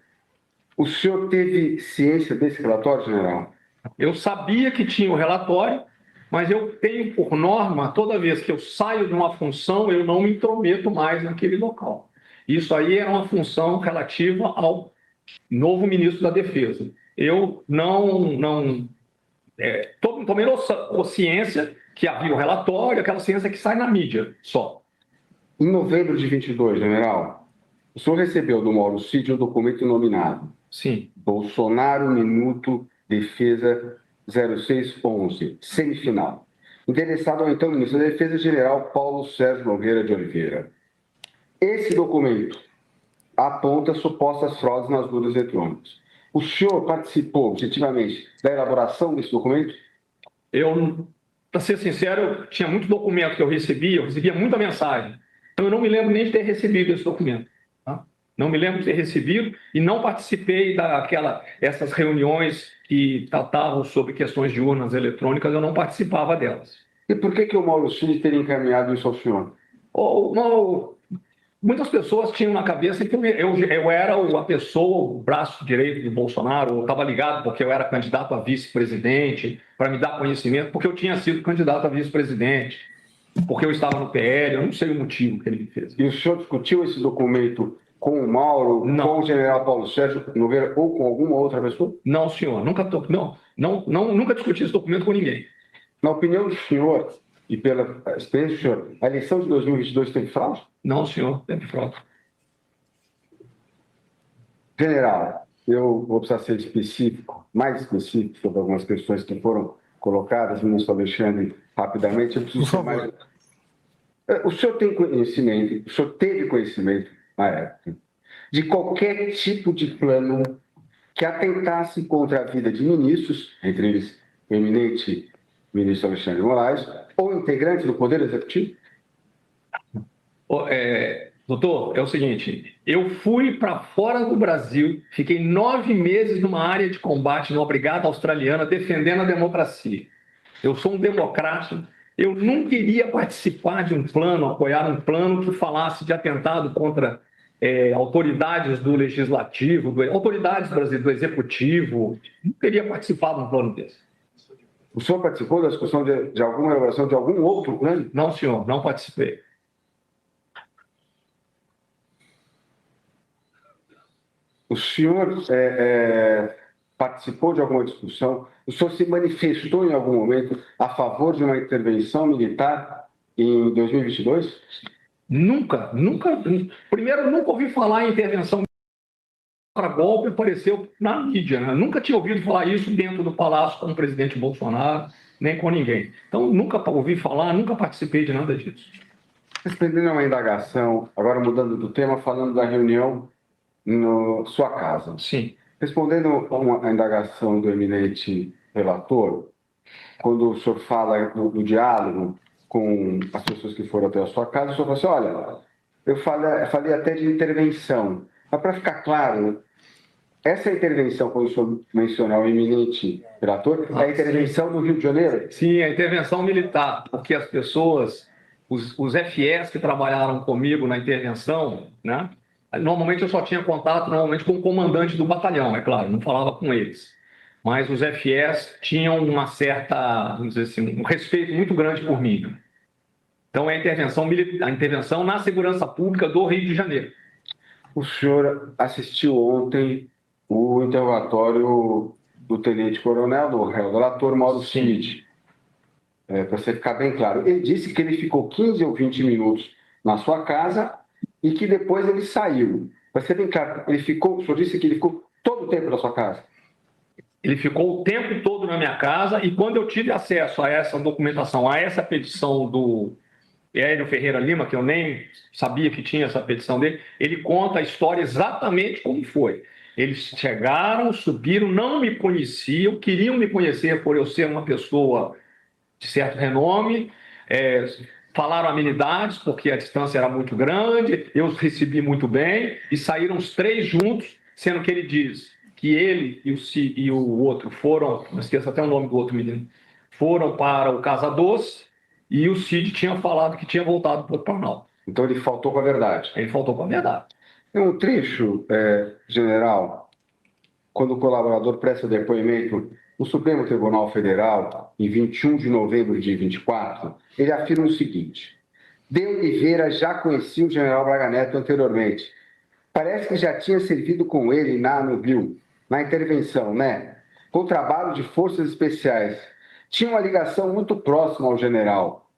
Speaker 2: O senhor teve ciência desse relatório, general?
Speaker 3: Eu sabia que tinha o relatório, mas eu tenho por norma, toda vez que eu saio de uma função, eu não me intrometo mais naquele local. Isso aí era uma função relativa ao novo ministro da Defesa. Eu tomei ciência que havia o relatório, aquela ciência que sai na mídia só.
Speaker 2: Em novembro de 22, general, o senhor recebeu do Mauro Cid um documento nominado.
Speaker 3: Sim.
Speaker 2: Bolsonaro Minuto Defesa 0611, semifinal. endereçado ao então ministro da Defesa, general Paulo Sérgio Nogueira de Oliveira. Esse documento aponta supostas fraudes nas urnas eletrônicas. O senhor participou, objetivamente, da elaboração desse documento?
Speaker 3: Eu, para ser sincero, eu tinha muito documento que eu recebia muita mensagem. Então, eu não me lembro nem de ter recebido esse documento. Tá? Não me lembro de ter recebido e não participei essas reuniões que tratavam sobre questões de urnas eletrônicas, eu não participava delas.
Speaker 2: E por que o Mauro Cid teria encaminhado isso ao senhor?
Speaker 3: Muitas pessoas tinham na cabeça que eu era a pessoa, o braço direito do Bolsonaro, eu estava ligado porque eu era candidato a vice-presidente, para me dar conhecimento, porque eu tinha sido candidato a vice-presidente, porque eu estava no PL, eu não sei o motivo que ele me fez.
Speaker 2: E o senhor discutiu esse documento com o Mauro,
Speaker 3: Não.
Speaker 2: com o general Paulo Sérgio Nogueira ou com alguma outra pessoa?
Speaker 3: Não, senhor, nunca discuti esse documento com ninguém.
Speaker 2: Na opinião do senhor e pela experiência do senhor, a eleição de 2022 teve fraude?
Speaker 3: Não, senhor, teve fraude.
Speaker 2: General, eu vou precisar ser específico, mais específico sobre algumas questões que foram colocadas, ministro Alexandre, rapidamente. Eu preciso ser mais... O senhor tem conhecimento, o senhor teve conhecimento, na época, de qualquer tipo de plano que atentasse contra a vida de ministros, entre eles o eminente ministro Alexandre de Moraes, ou integrantes do Poder Executivo?
Speaker 3: Doutor, é o seguinte, eu fui para fora do Brasil, fiquei 9 meses numa área de combate numa brigada australiana defendendo a democracia. Eu sou um democrata, eu não queria participar de um plano, apoiar um plano que falasse de atentado contra autoridades do legislativo, autoridades brasileiras, do executivo, não queria participar de um plano desse.
Speaker 2: O senhor participou da discussão de alguma elaboração de algum outro plano?
Speaker 3: Não, senhor, não participei.
Speaker 2: O senhor participou de alguma discussão? O senhor se manifestou em algum momento a favor de uma intervenção militar em 2022?
Speaker 3: Nunca. Primeiro, nunca ouvi falar em intervenção para golpe, apareceu na mídia, né? Nunca tinha ouvido falar isso dentro do Palácio com o presidente Bolsonaro, nem com ninguém. Então, nunca ouvi falar, nunca participei de nada disso.
Speaker 2: Respondendo a uma indagação, agora mudando do tema, falando da reunião na sua casa.
Speaker 3: Sim.
Speaker 2: Respondendo a uma indagação do eminente relator, quando o senhor fala do diálogo com as pessoas que foram até a sua casa, o senhor fala assim, olha, eu falei até de intervenção. Mas para ficar claro, essa intervenção, quando o senhor mencionar o eminente relator, é a intervenção no Rio de Janeiro?
Speaker 3: Sim, a intervenção militar, porque as pessoas, os FS que trabalharam comigo na intervenção, né? Normalmente eu só tinha contato com o comandante do batalhão, é claro, não falava com eles. Mas os FS tinham uma certa, vamos dizer assim, um respeito muito grande por mim. Então é a intervenção na segurança pública do Rio de Janeiro.
Speaker 2: O senhor assistiu ontem o interrogatório do tenente-coronel, do réu relator Mauro Cid. Para você ficar bem claro, ele disse que ele ficou 15 ou 20 minutos na sua casa e que depois ele saiu. Para ser bem claro, o senhor disse que ele ficou todo o tempo na sua casa?
Speaker 3: Ele ficou o tempo todo na minha casa e quando eu tive acesso a essa documentação, a essa petição do Hélio Ferreira Lima, que eu nem sabia que tinha essa petição dele, ele conta a história exatamente como foi. Eles chegaram, subiram, não me conheciam, queriam me conhecer por eu ser uma pessoa de certo renome, falaram amenidades, porque a distância era muito grande, eu os recebi muito bem, e saíram os 3 juntos, sendo que ele diz que ele e o outro foram, não esqueço até o nome do outro menino, foram para o Casa Doce, e o Cid tinha falado que tinha voltado para o Planalto.
Speaker 2: Então ele faltou com a verdade.
Speaker 3: Ele faltou com a verdade.
Speaker 2: Tem um trecho, general, quando o colaborador presta depoimento no Supremo Tribunal Federal, em 21 de novembro de 24, ele afirma o seguinte: De Oliveira já conhecia o general Braga Neto anteriormente. Parece que já tinha servido com ele no Rio, na intervenção, né? Com o trabalho de forças especiais. Tinha uma ligação muito próxima ao general.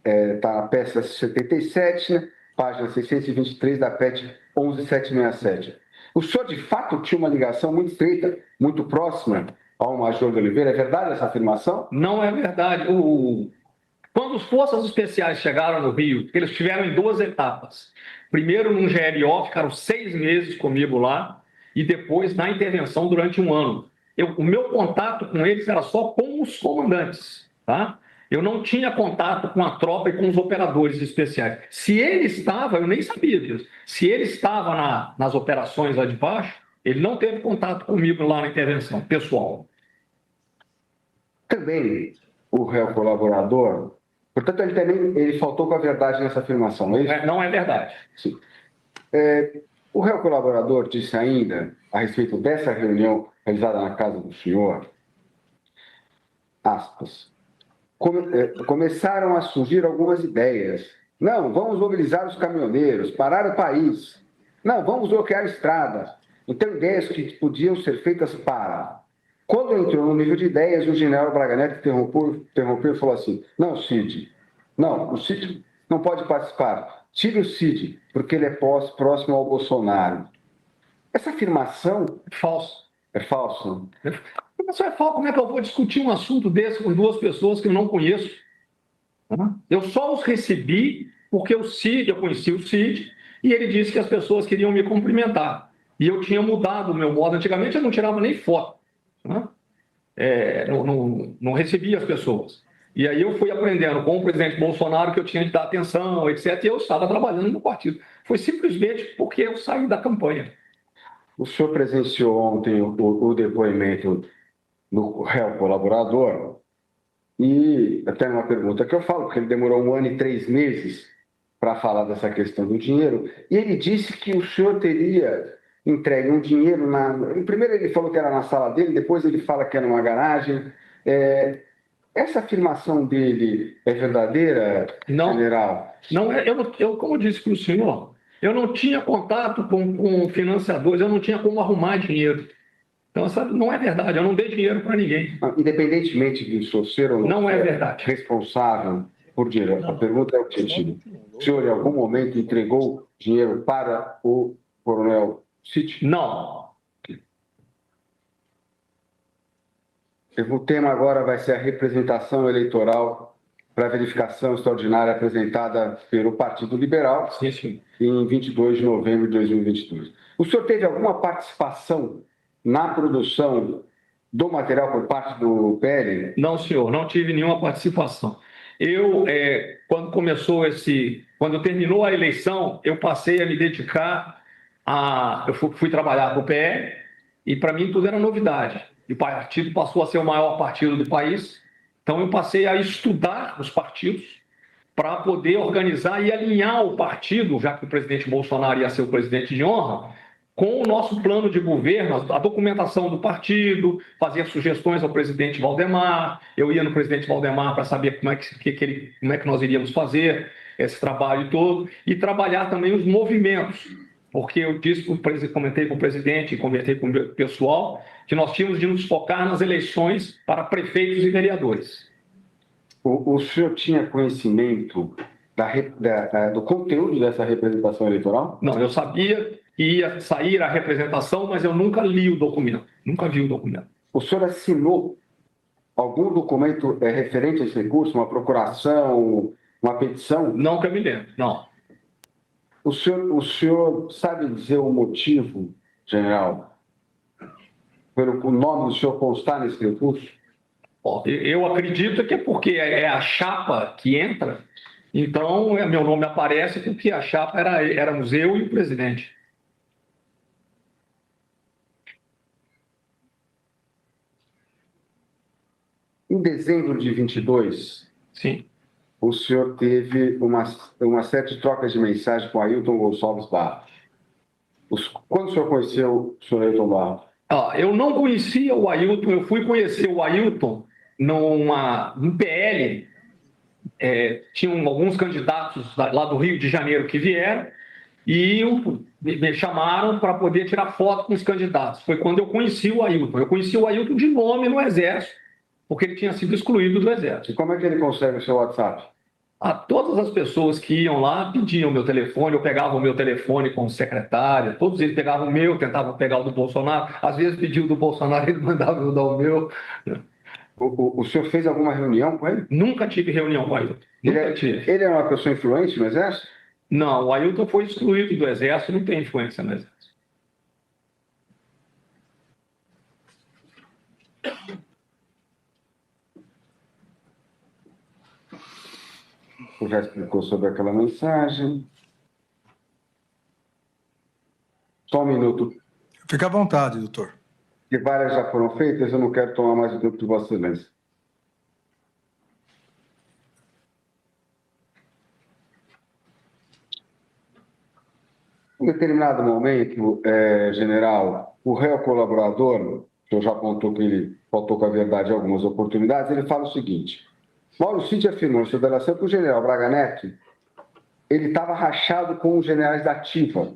Speaker 2: Está na peça 77, né? Página 623 da PET 11767. O senhor, de fato, tinha uma ligação muito estreita, muito próxima ao Major de Oliveira. É verdade essa afirmação?
Speaker 3: Não é verdade. Quando as forças especiais chegaram no Rio, eles tiveram em 2 etapas. Primeiro num GLO, ficaram 6 meses comigo lá, e depois na intervenção durante 1 ano. O meu contato com eles era só com os comandantes, tá? Eu não tinha contato com a tropa e com os operadores especiais. Se ele estava, eu nem sabia disso. Se ele estava nas operações lá de baixo, ele não teve contato comigo lá na intervenção, pessoal.
Speaker 2: Também o réu colaborador, portanto, ele faltou com a verdade nessa afirmação, é isso?
Speaker 3: Não é verdade.
Speaker 2: Sim. O réu colaborador disse ainda, a respeito dessa reunião realizada na casa do senhor, aspas, começaram a surgir algumas ideias. Não, vamos mobilizar os caminhoneiros, parar o país. Não, vamos bloquear estradas. Então, ideias que podiam ser feitas para... Quando entrou no nível de ideias, o general Braga Neto interrompeu e falou assim, não, Cid, não, o Cid não pode participar. Tire o Cid, porque ele é próximo ao Bolsonaro. Essa afirmação...
Speaker 3: Falso.
Speaker 2: É falso?
Speaker 3: Isso é falso. Como é que eu vou discutir um assunto desse com 2 pessoas que eu não conheço? Eu só os recebi porque o Cid, eu conheci o Cid, e ele disse que as pessoas queriam me cumprimentar. E eu tinha mudado o meu modo. Antigamente eu não tirava nem foto. Não recebia as pessoas. E aí eu fui aprendendo com o presidente Bolsonaro que eu tinha de dar atenção, etc. E eu estava trabalhando no partido. Foi simplesmente porque eu saí da campanha.
Speaker 2: O senhor presenciou ontem o depoimento do réu colaborador e até uma pergunta que eu falo, porque ele demorou 1 ano e 3 meses para falar dessa questão do dinheiro, e ele disse que o senhor teria entregue um dinheiro primeiro ele falou que era na sala dele, depois ele fala que era numa garagem. Essa afirmação dele é verdadeira,
Speaker 3: Não,
Speaker 2: general?
Speaker 3: não é. Como eu disse para o senhor, eu não tinha contato com financiadores, eu não tinha como arrumar dinheiro. Então, essa não é verdade, eu não dei dinheiro para ninguém.
Speaker 2: Independentemente de o senhor ser ou
Speaker 3: Não é verdade.
Speaker 2: responsável por dinheiro, a pergunta é objetiva. O senhor, em algum momento, entregou dinheiro para o coronel Cid?
Speaker 3: Não.
Speaker 2: O tema agora vai ser a representação eleitoral para a verificação extraordinária apresentada pelo Partido Liberal
Speaker 3: Sim, sim.
Speaker 2: em 22 de novembro de 2022. O senhor teve alguma participação na produção do material por parte do PL?
Speaker 3: Não, senhor, não tive nenhuma participação. Quando terminou a eleição, eu passei a me dedicar eu fui trabalhar para o PL e para mim tudo era novidade. E o partido passou a ser o maior partido do país, então eu passei a estudar os partidos para poder organizar e alinhar o partido, já que o presidente Bolsonaro ia ser o presidente de honra, com o nosso plano de governo, a documentação do partido, fazia sugestões ao presidente Valdemar, eu ia no presidente Valdemar para saber como é que nós iríamos fazer esse trabalho todo, e trabalhar também os movimentos, porque eu comentei com o presidente e conversei com o pessoal, que nós tínhamos de nos focar nas eleições para prefeitos e vereadores.
Speaker 2: O senhor tinha conhecimento do conteúdo dessa representação eleitoral?
Speaker 3: Não, eu sabia que ia sair a representação, mas eu nunca li o documento, nunca vi o documento.
Speaker 2: O senhor assinou algum documento referente a esse recurso, uma procuração, uma petição?
Speaker 3: Não que eu me lembro, não.
Speaker 2: O senhor sabe dizer o motivo, general, pelo o nome do senhor constar nesse recurso?
Speaker 3: Eu acredito que é porque é a chapa que entra, então meu nome aparece porque a chapa éramos eu e o presidente.
Speaker 2: Em dezembro de 22,
Speaker 3: Sim.
Speaker 2: o senhor teve uma série de trocas de mensagens com Ailton Gonçalves Barros. Quando o senhor conheceu o senhor Ailton Barros?
Speaker 3: Eu não conhecia o Ailton, eu fui conhecer o Ailton num PL. Tinham alguns candidatos lá do Rio de Janeiro que vieram e me chamaram para poder tirar foto com os candidatos. Foi quando eu conheci o Ailton. Eu conheci o Ailton de nome no Exército, porque ele tinha sido excluído do Exército.
Speaker 2: E como é que ele consegue o seu WhatsApp?
Speaker 3: a todas as pessoas que iam lá pediam meu telefone, eu pegava o meu telefone com o secretário, todos eles pegavam o meu, tentavam pegar o do Bolsonaro, às vezes pediam do Bolsonaro, ele mandava eu dar o meu.
Speaker 2: O senhor fez alguma reunião com ele?
Speaker 3: Nunca tive reunião com o Ailton, nunca tive.
Speaker 2: Ele é uma pessoa influente no Exército?
Speaker 3: Não, o Ailton foi excluído do Exército, não tem influência no Exército.
Speaker 2: O já explicou sobre aquela mensagem. Só um minuto.
Speaker 1: Fica à vontade, doutor.
Speaker 2: Que várias já foram feitas, eu não quero tomar mais o tempo de Vossa Excelência. Em determinado momento, general, o réu colaborador, que eu já apontou que ele faltou com a verdade em algumas oportunidades, ele fala o seguinte: Mauro Cid afirmou em sua delação que o general Braga Neto ele estava rachado com os generais da ativa.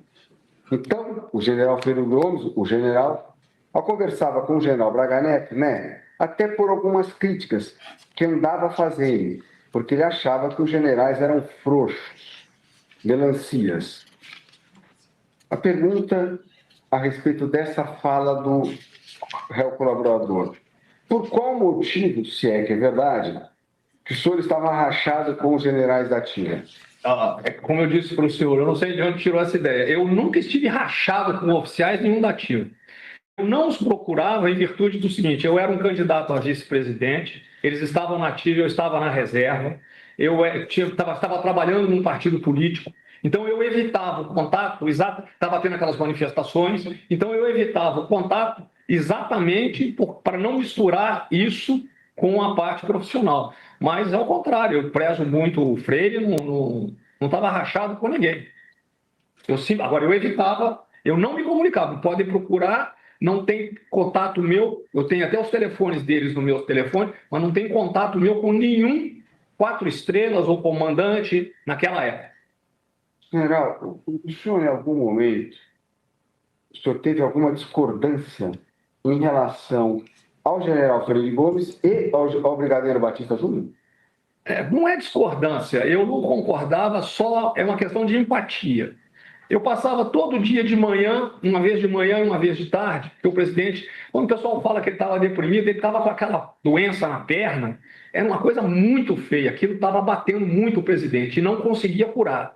Speaker 2: Então, o general Fernando Gomes, o general, ao conversava com o general Braga Neto, né, até por algumas críticas que andava fazendo, porque ele achava que os generais eram frouxos, melancias. A pergunta a respeito dessa fala do réu colaborador: por qual motivo, se é que é verdade, que o senhor estava rachado com os generais da ativa?
Speaker 3: Como eu disse para o senhor, eu não sei de onde tirou essa ideia. Eu nunca estive rachado com oficiais nenhum da ativa. Eu não os procurava em virtude do seguinte: eu era um candidato a vice-presidente, eles estavam na ativa, eu estava na reserva, eu estava trabalhando num partido político, então eu evitava o contato, estava tendo aquelas manifestações, então eu evitava o contato exatamente para não misturar isso com a parte profissional. Mas, ao contrário, eu prezo muito o Freire, não estava rachado com ninguém. Agora, eu evitava, eu não me comunicava. Podem procurar, não tem contato meu, eu tenho até os telefones deles no meu telefone, mas não tem contato meu com nenhum 4 estrelas ou comandante naquela época.
Speaker 2: General, o senhor, em algum momento, o senhor teve alguma discordância em relação ao general Freire Gomes e ao brigadeiro Batista Júnior?
Speaker 3: Não é discordância, eu não concordava, só é uma questão de empatia. Eu passava todo dia de manhã, uma vez de manhã e uma vez de tarde, porque o presidente, quando o pessoal fala que ele estava deprimido, ele estava com aquela doença na perna, era uma coisa muito feia, aquilo estava batendo muito o presidente e não conseguia curar.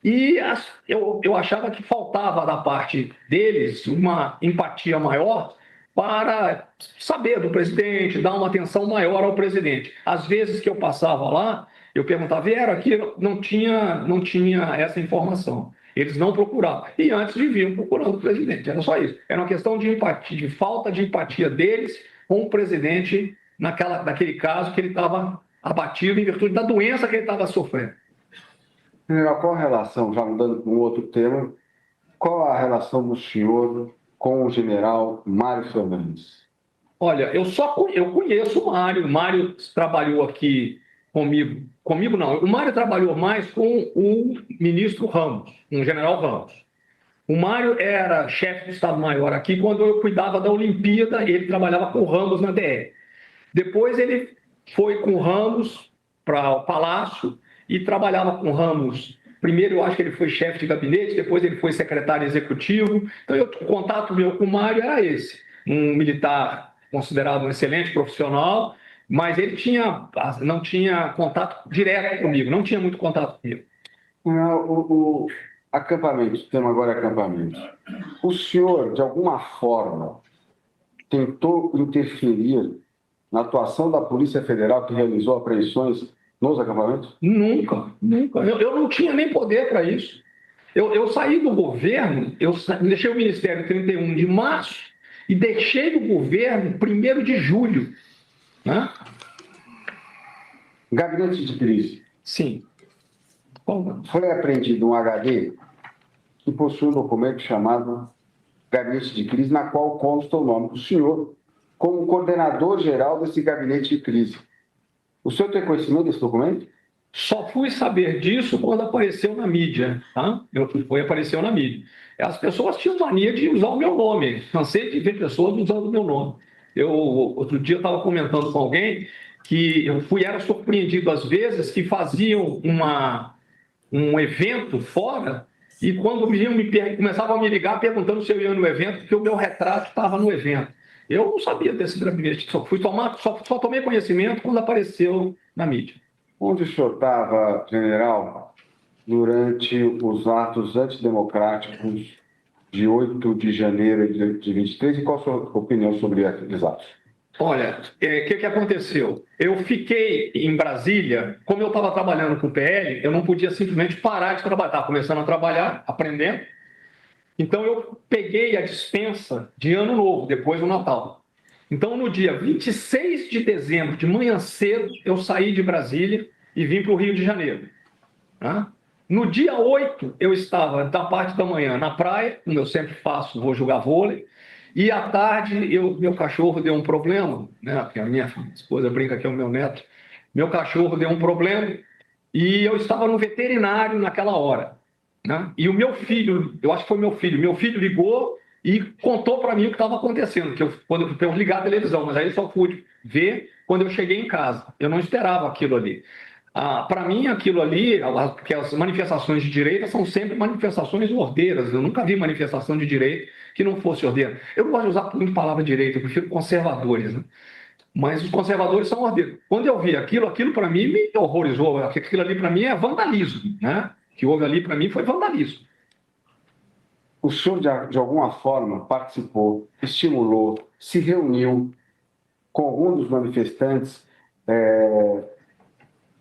Speaker 3: E eu achava que faltava da parte deles uma empatia maior para saber do presidente, dar uma atenção maior ao presidente. Às vezes que eu passava lá, eu perguntava: vieram aqui, não tinha essa informação. Eles não procuravam. E antes viviam procurando o presidente. Era só isso. Era uma questão de empatia, de falta de empatia deles com o presidente naquele caso que ele estava abatido em virtude da doença que ele estava sofrendo.
Speaker 2: General, qual a relação, já mudando para um outro tema, qual a relação do senhor com o general Mário Fernandes?
Speaker 3: Olha, eu conheço o Mário. O Mário trabalhou aqui comigo. Comigo não. O Mário trabalhou mais com o ministro Ramos, com o general Ramos. O Mário era chefe do Estado-Maior aqui quando eu cuidava da Olimpíada, ele trabalhava com o Ramos na DR. Depois ele foi com o Ramos para o Palácio e trabalhava com o Ramos. Primeiro, eu acho que ele foi chefe de gabinete, depois ele foi secretário executivo. Então, o contato meu com o Mário era esse. Um militar considerado um excelente profissional, mas ele não tinha contato direto comigo, não tinha muito contato comigo.
Speaker 2: O acampamento, o tema agora é acampamento. O senhor, de alguma forma, tentou interferir na atuação da Polícia Federal que realizou apreensões nos acampamentos?
Speaker 3: Nunca. Eu não tinha nem poder para isso. Eu saí do governo, deixei o Ministério em 31 de março e deixei do governo 1º de julho. Né?
Speaker 2: Gabinete de crise.
Speaker 3: Sim.
Speaker 2: Foi apreendido um HD que possui um documento chamado Gabinete de Crise, na qual consta o nome do senhor como coordenador geral desse gabinete de crise. O senhor tem conhecimento desse documento?
Speaker 3: Só fui saber disso quando apareceu na mídia. Tá? Apareceu na mídia. As pessoas tinham mania de usar o meu nome. Cansei de ver pessoas usando o meu nome. Outro dia eu estava comentando com alguém que era surpreendido às vezes que faziam um evento fora e quando começavam a me ligar perguntando se eu ia no evento, porque o meu retrato estava no evento. Eu não sabia desse gabinete, só tomei conhecimento quando apareceu na mídia.
Speaker 2: Onde o senhor estava, general, durante os atos antidemocráticos de 8 de janeiro de 23 e qual a sua opinião sobre aqueles atos?
Speaker 3: Olha, o que aconteceu? Eu fiquei em Brasília, como eu estava trabalhando com o PL, eu não podia simplesmente parar de trabalhar. Estava começando a trabalhar, aprendendo. Então, eu peguei a dispensa de Ano Novo, depois do Natal. Então, no dia 26 de dezembro, de manhã cedo, eu saí de Brasília e vim para o Rio de Janeiro. Tá? No dia 8, eu estava, da parte da manhã, na praia, como eu sempre faço, vou jogar vôlei. E à tarde, meu cachorro deu um problema, né? Porque a minha esposa brinca que é o meu neto. Meu cachorro deu um problema e eu estava no veterinário naquela hora, né? E o meu filho, eu acho que foi meu filho ligou e contou para mim o que estava acontecendo, quando eu ligar a televisão, mas aí eu só pude ver quando eu cheguei em casa. Eu não esperava aquilo ali. Para mim, aquilo ali, porque as manifestações de direita são sempre manifestações ordeiras. Eu nunca vi manifestação de direita que não fosse ordeira. Eu não gosto de usar muito a palavra direita, eu prefiro conservadores, né? Mas os conservadores são ordeiros. Quando eu vi aquilo para mim me horrorizou. Aquilo ali para mim é vandalismo, né? O que houve ali para mim foi vandalismo.
Speaker 2: O senhor, de alguma forma, participou, estimulou, se reuniu com algum dos manifestantes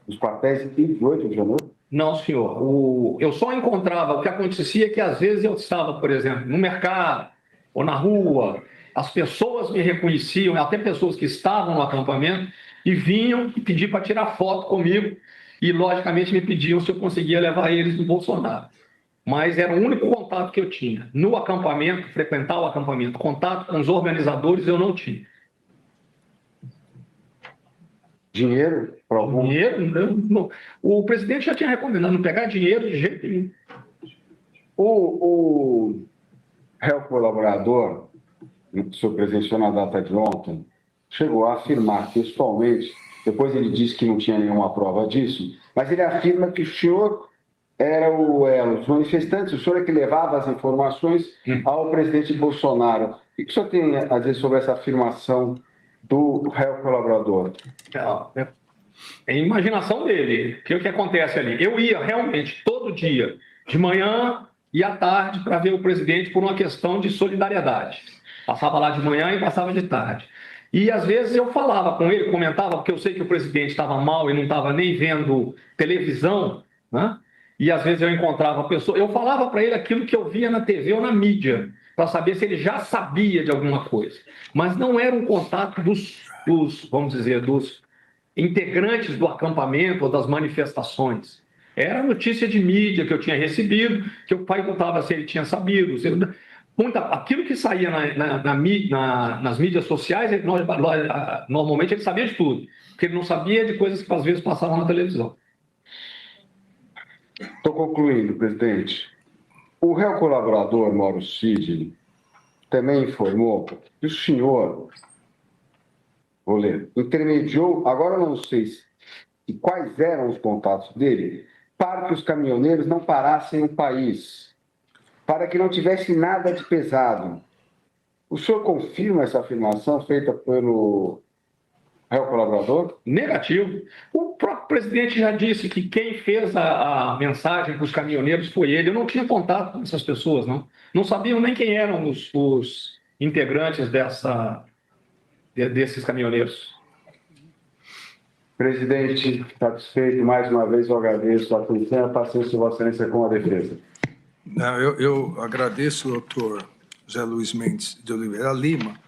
Speaker 2: dos quartéis de 8 de janeiro?
Speaker 3: Não, senhor. Eu só encontrava, o que acontecia é que às vezes eu estava, por exemplo, no mercado ou na rua, as pessoas me reconheciam, até pessoas que estavam no acampamento, e vinham e pediam para tirar foto comigo, e logicamente me pediam se eu conseguia levar eles no Bolsonaro. Mas era o único contato que eu tinha. No acampamento, frequentar o acampamento, contato com os organizadores eu não tinha.
Speaker 2: Dinheiro para algum?
Speaker 3: Dinheiro? Não. O presidente já tinha recomendado não pegar dinheiro de jeito nenhum.
Speaker 2: O réu colaborador, que o senhor presenciou na data de ontem, chegou a afirmar textualmente, depois ele disse que não tinha nenhuma prova disso, mas ele afirma que o senhor era o elo dos manifestantes, o senhor é que levava as informações ao presidente Bolsonaro. O que o senhor tem a dizer sobre essa afirmação do réu colaborador?
Speaker 3: É a imaginação dele. O que acontece ali? Eu ia realmente todo dia, de manhã e à tarde, para ver o presidente por uma questão de solidariedade. Passava lá de manhã e passava de tarde. E às vezes eu falava com ele, comentava, porque eu sei que o presidente estava mal e não estava nem vendo televisão, né? E às vezes eu encontrava a pessoa, eu falava para ele aquilo que eu via na TV ou na mídia, para saber se ele já sabia de alguma coisa. Mas não era um contato vamos dizer, dos integrantes do acampamento ou das manifestações. Era notícia de mídia que eu tinha recebido, que o pai contava se ele tinha sabido. Aquilo que saía nas mídias sociais, normalmente ele sabia de tudo, porque ele não sabia de coisas que às vezes passavam na televisão.
Speaker 2: Estou concluindo, presidente. O réu colaborador, Mauro Cid, também informou que o senhor, vou ler, intermediou, agora não sei quais eram os contatos dele, para que os caminhoneiros não parassem o país, para que não tivesse nada de pesado. O senhor confirma essa afirmação feita pelo réu colaborador?
Speaker 3: Negativo. O próprio presidente já disse que quem fez a mensagem para os caminhoneiros foi ele. Eu não tinha contato com essas pessoas, não. Não sabiam nem quem eram os integrantes desses caminhoneiros.
Speaker 2: Presidente, satisfeito, mais uma vez eu agradeço a atenção e a paciência de Vossa Excelência com a defesa.
Speaker 1: Não, eu agradeço, doutor José Luiz Mendes de Oliveira Lima.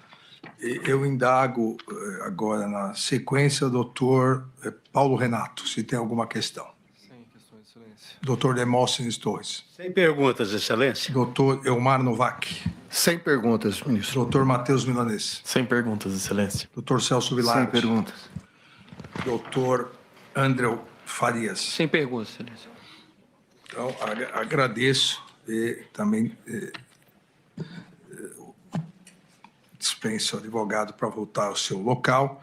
Speaker 1: Eu indago agora, na sequência, o doutor Paulo Renato, se tem alguma questão.
Speaker 7: Sem questões, Excelência.
Speaker 1: Doutor Demóstenes Torres.
Speaker 8: Sem perguntas, Excelência.
Speaker 1: Doutor Elmar Novak.
Speaker 7: Sem perguntas, ministro.
Speaker 1: Doutor Matheus Milanês.
Speaker 7: Sem perguntas, Excelência.
Speaker 1: Doutor Celso Vilar.
Speaker 7: Sem perguntas.
Speaker 1: Doutor André Farias.
Speaker 6: Sem perguntas, Excelência.
Speaker 1: Então, agradeço e também dispenso o advogado para voltar ao seu local.